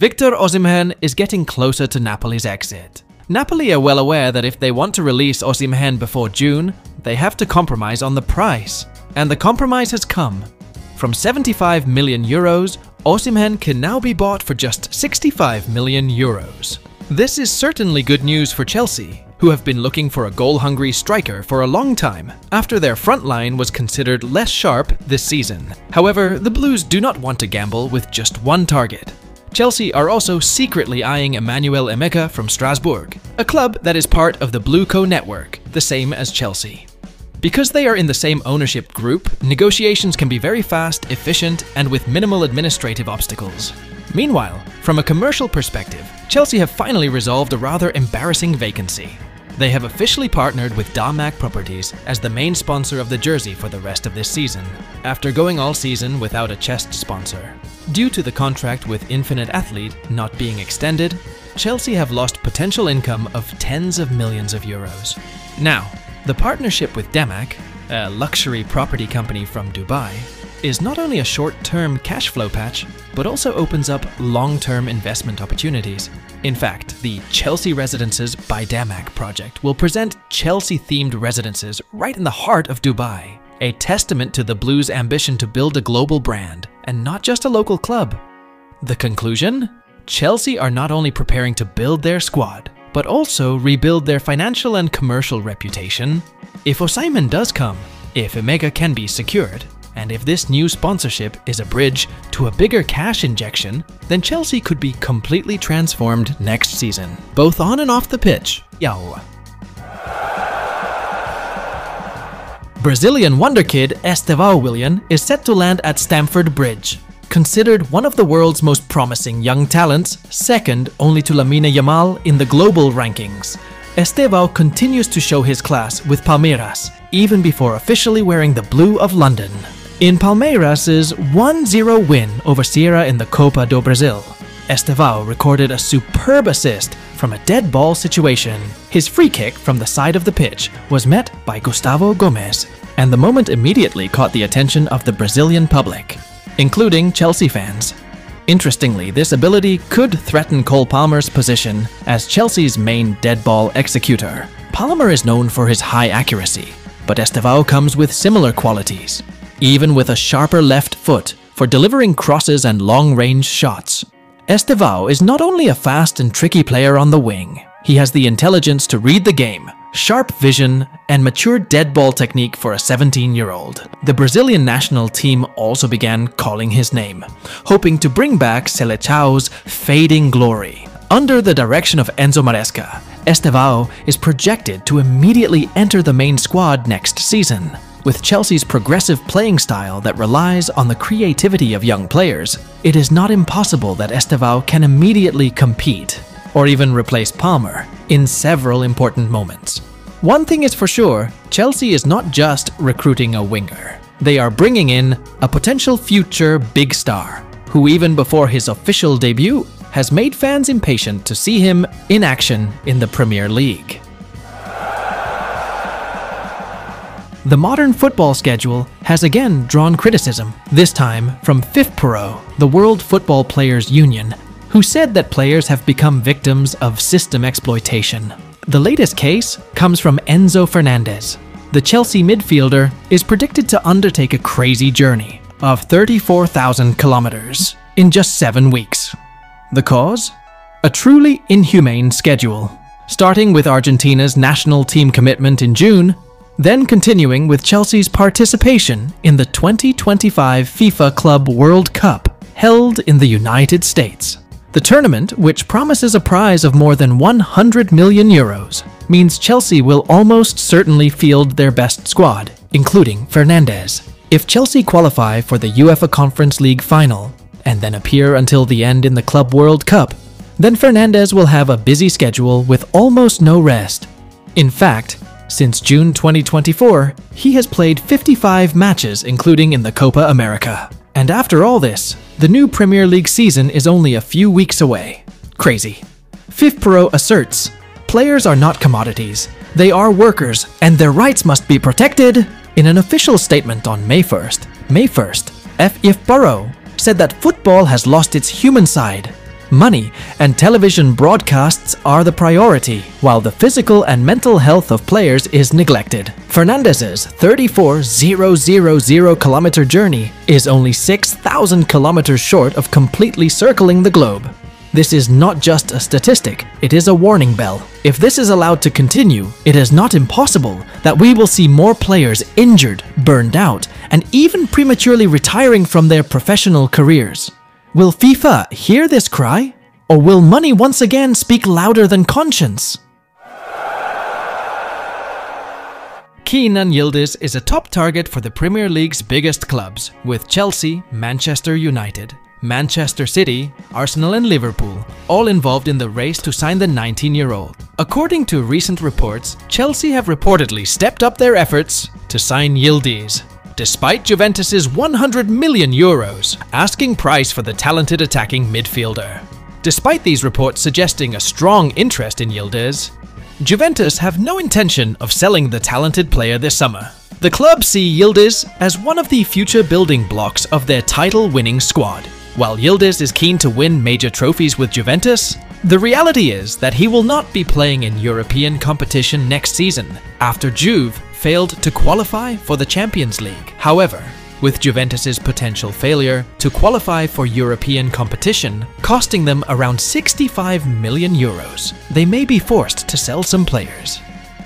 Victor Osimhen is getting closer to Napoli's exit. Napoli are well aware that if they want to release Osimhen before June, they have to compromise on the price. And the compromise has come. From 75 million euros, Osimhen can now be bought for just 65 million euros. This is certainly good news for Chelsea, who have been looking for a goal-hungry striker for a long time, after their front line was considered less sharp this season. However, the Blues do not want to gamble with just one target. Chelsea are also secretly eyeing Emmanuel Emeka from Strasbourg, a club that is part of the Blue Co network, the same as Chelsea. Because they are in the same ownership group, negotiations can be very fast, efficient, and with minimal administrative obstacles. Meanwhile, from a commercial perspective, Chelsea have finally resolved a rather embarrassing vacancy. They have officially partnered with Damak Properties as the main sponsor of the jersey for the rest of this season, after going all season without a chest sponsor. Due to the contract with Infinite Athlete not being extended, Chelsea have lost potential income of tens of millions of euros. Now, the partnership with Damak, a luxury property company from Dubai, is not only a short-term cash flow patch, but also opens up long-term investment opportunities. In fact, the Chelsea Residences by Damak project will present Chelsea-themed residences right in the heart of Dubai, a testament to the Blues' ambition to build a global brand, and not just a local club. The conclusion? Chelsea are not only preparing to build their squad, but also rebuild their financial and commercial reputation. If Osimhen does come, if Emeka can be secured, and if this new sponsorship is a bridge to a bigger cash injection, then Chelsea could be completely transformed next season, both on and off the pitch. Yao. Brazilian wonderkid Estevao Willian is set to land at Stamford Bridge. Considered one of the world's most promising young talents, second only to Lamine Yamal in the global rankings, Estevao continues to show his class with Palmeiras, even before officially wearing the blue of London. In Palmeiras' 1-0 win over Sierra in the Copa do Brasil, Estevao recorded a superb assist from a dead ball situation. His free kick from the side of the pitch was met by Gustavo Gomes, and the moment immediately caught the attention of the Brazilian public, including Chelsea fans. Interestingly, this ability could threaten Cole Palmer's position as Chelsea's main dead ball executor. Palmer is known for his high accuracy, but Estevao comes with similar qualities, even with a sharper left foot for delivering crosses and long-range shots. Estevao is not only a fast and tricky player on the wing, he has the intelligence to read the game, sharp vision, and mature dead ball technique for a 17-year-old. The Brazilian national team also began calling his name, hoping to bring back Seleção's fading glory. Under the direction of Enzo Maresca, Estevao is projected to immediately enter the main squad next season. With Chelsea's progressive playing style that relies on the creativity of young players, it is not impossible that Estevao can immediately compete, or even replace Palmer, in several important moments. One thing is for sure, Chelsea is not just recruiting a winger. They are bringing in a potential future big star, who even before his official debut, has made fans impatient to see him in action in the Premier League. The modern football schedule has again drawn criticism, this time from FIFPro, the World Football Players Union, who said that players have become victims of system exploitation. The latest case comes from Enzo Fernandez. The Chelsea midfielder is predicted to undertake a crazy journey of 34,000 kilometers in just 7 weeks. The cause? A truly inhumane schedule, starting with Argentina's national team commitment in June, then continuing with Chelsea's participation in the 2025 FIFA Club World Cup held in the United States. The tournament, which promises a prize of more than 100 million euros, means Chelsea will almost certainly field their best squad, including Fernandez. If Chelsea qualify for the UEFA Conference League final, and then appear until the end in the Club World Cup, then Fernandez will have a busy schedule with almost no rest. In fact, since June 2024, he has played 55 matches, including in the Copa America. And after all this, the new Premier League season is only a few weeks away. Crazy. FIFPro asserts, players are not commodities, they are workers, and their rights must be protected. In an official statement on May 1st, FIFPro said that football has lost its human side. Money and television broadcasts are the priority, while the physical and mental health of players is neglected. Fernandez's 34,000-kilometer journey is only 6,000 kilometers short of completely circling the globe. This is not just a statistic, it is a warning bell. If this is allowed to continue, it is not impossible that we will see more players injured, burned out, and even prematurely retiring from their professional careers. Will FIFA hear this cry? Or will money once again speak louder than conscience? Kingsley Yildiz is a top target for the Premier League's biggest clubs, with Chelsea, Manchester United, Manchester City, Arsenal and Liverpool, all involved in the race to sign the 19-year-old. According to recent reports, Chelsea have reportedly stepped up their efforts to sign Yildiz, despite Juventus's €100 million asking price for the talented attacking midfielder. Despite these reports suggesting a strong interest in Yildiz, Juventus have no intention of selling the talented player this summer. The club see Yildiz as one of the future building blocks of their title-winning squad. While Yildiz is keen to win major trophies with Juventus, the reality is that he will not be playing in European competition next season, after Juve failed to qualify for the Champions League. However, with Juventus's potential failure to qualify for European competition costing them around €65 million, they may be forced to sell some players.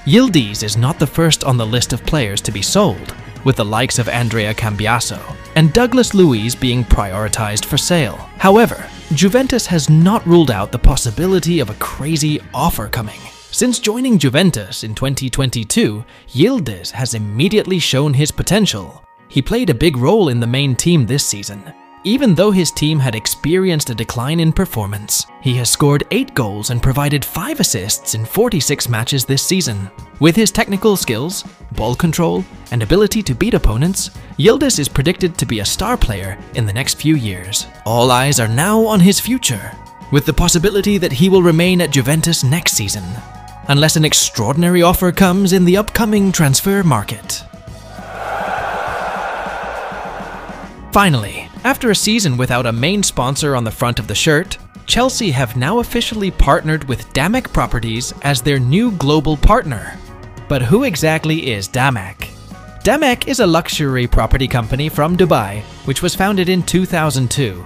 Yildiz is not the first on the list of players to be sold, with the likes of Andrea Cambiaso and Douglas Luiz being prioritized for sale. However, Juventus has not ruled out the possibility of a crazy offer coming. Since joining Juventus in 2022, Yildiz has immediately shown his potential. He played a big role in the main team this season. Even though his team had experienced a decline in performance, he has scored 8 goals and provided 5 assists in 46 matches this season. With his technical skills, ball control, and ability to beat opponents, Yildiz is predicted to be a star player in the next few years. All eyes are now on his future, with the possibility that he will remain at Juventus next season, unless an extraordinary offer comes in the upcoming transfer market. Finally, after a season without a main sponsor on the front of the shirt, Chelsea have now officially partnered with Damak Properties as their new global partner. But who exactly is Damak? Damak is a luxury property company from Dubai, which was founded in 2002.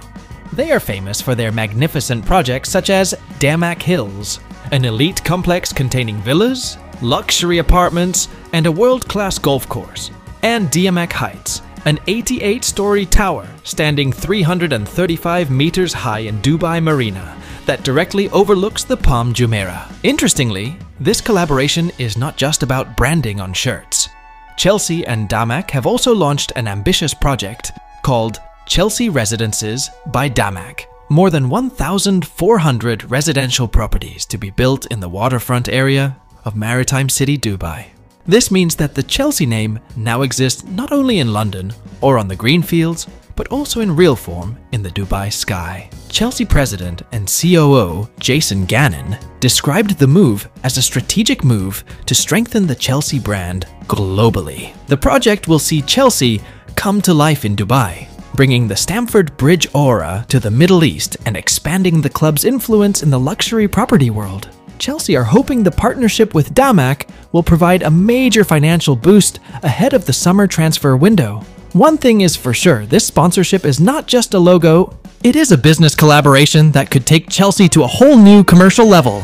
They are famous for their magnificent projects such as Damak Hills, an elite complex containing villas, luxury apartments, and a world-class golf course, and Damak Heights, an 88-story tower standing 335 meters high in Dubai Marina that directly overlooks the Palm Jumeirah. Interestingly, this collaboration is not just about branding on shirts. Chelsea and Damak have also launched an ambitious project called Chelsea Residences by Damak. More than 1,400 residential properties to be built in the waterfront area of maritime city Dubai. This means that the Chelsea name now exists not only in London or on the green fields, but also in real form in the Dubai sky. Chelsea president and COO Jason Gannon described the move as a strategic move to strengthen the Chelsea brand globally. The project will see Chelsea come to life in Dubai, bringing the Stamford Bridge aura to the Middle East and expanding the club's influence in the luxury property world. Chelsea are hoping the partnership with Damak will provide a major financial boost ahead of the summer transfer window. One thing is for sure, this sponsorship is not just a logo, it is a business collaboration that could take Chelsea to a whole new commercial level.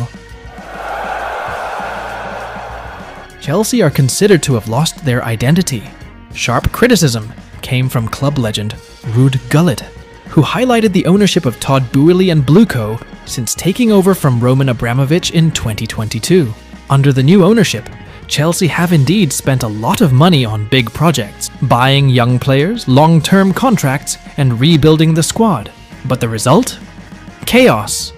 Chelsea are considered to have lost their identity. Sharp criticism came from club legend Ruud Gullit, who highlighted the ownership of Todd Boehly and Blueco since taking over from Roman Abramovich in 2022. Under the new ownership, Chelsea have indeed spent a lot of money on big projects, buying young players, long-term contracts, and rebuilding the squad. But the result? Chaos.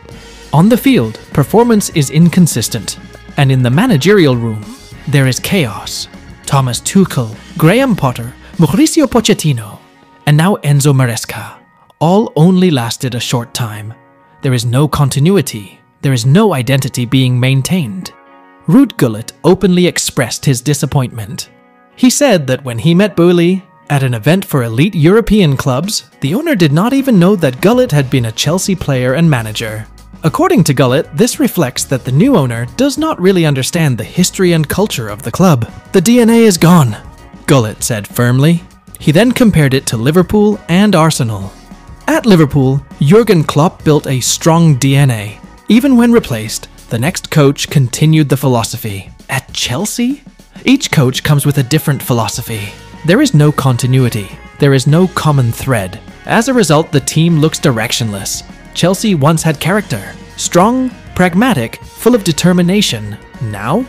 On the field, performance is inconsistent, and in the managerial room, there is chaos. Thomas Tuchel, Graham Potter, Mauricio Pochettino, and now Enzo Maresca all only lasted a short time. There is no continuity. There is no identity being maintained. Ruud Gullit openly expressed his disappointment. He said that when he met Boehly at an event for elite European clubs, the owner did not even know that Gullit had been a Chelsea player and manager. According to Gullit, this reflects that the new owner does not really understand the history and culture of the club. The DNA is gone, Gullit said firmly. He then compared it to Liverpool and Arsenal. At Liverpool, Jurgen Klopp built a strong DNA. Even when replaced, the next coach continued the philosophy. At Chelsea, each coach comes with a different philosophy. There is no continuity. There is no common thread. As a result, the team looks directionless. Chelsea once had character. Strong, pragmatic, full of determination. Now,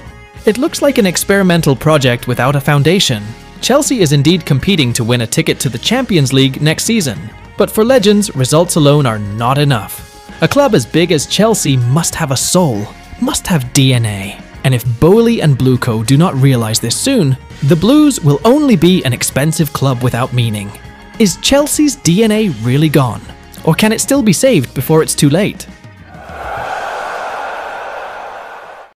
it looks like an experimental project without a foundation. Chelsea is indeed competing to win a ticket to the Champions League next season. But for legends, results alone are not enough. A club as big as Chelsea must have a soul, must have DNA. And if Boehly and Blueco do not realize this soon, the Blues will only be an expensive club without meaning. Is Chelsea's DNA really gone? Or can it still be saved before it's too late?